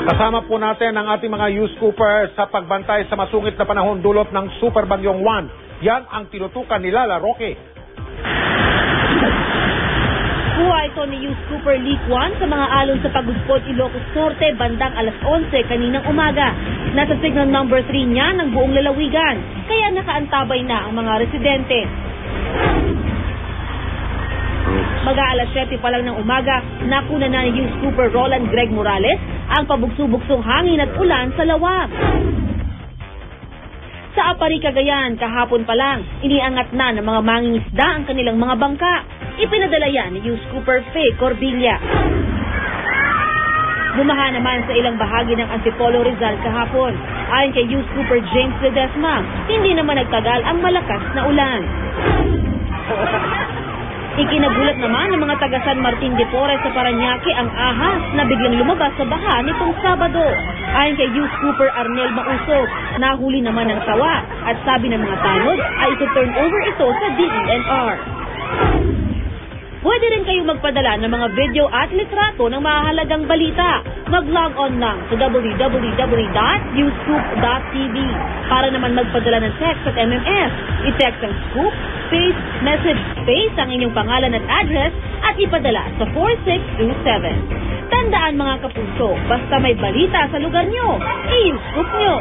Kasama po natin ang ating mga news scooper sa pagbantay sa masungit na panahon dulot ng Super Bagyong Juan. Yan ang tinutukan nila, La Roque. Kuha ito ni News Scooper Leak 1 sa mga alon sa Pagudpod, Ilocos Norte bandang alas 11 kaninang umaga. Nasa signal number 3 niya ng buong lalawigan, kaya nakaantabay na ang mga residente. Mag-aalas 7 pa lang ng umaga, nakuna na ni News Scooper Roland Greg Morales ang pabugso-bugsong hangin at ulan sa lawak. Sa Apari, Cagayan, kahapon pa lang, iniangat na ng mga mangingisda ang kanilang mga bangka. Ipinadala yan ni News Scooper Faye Corbilla. Bumaha naman sa ilang bahagi ng Antipolo, Rizal kahapon. Ayon kay News Scooper James Ledesma, hindi naman nagtagal ang malakas na ulan. Ikinagulat naman ng mga taga San Martin de Porres sa Parañaque ang ahas na biglang lumabas sa baha nitong Sabado. Ayon kay News Scooper Arnel Mausog, nahuli naman ng sawa at sabi ng mga tanod ay ito-turn over ito sa DENR. Pwede rin kayong magpadala ng mga video at litrato ng mahalagang balita. Mag-log on lang sa www.newscoop.tv. Para naman magpadala ng text at MMS, i-text ang scoop, space, message, space ang inyong pangalan at address at ipadala sa 4627. Tandaan mga kapuso, basta may balita sa lugar nyo, i-scoop nyo.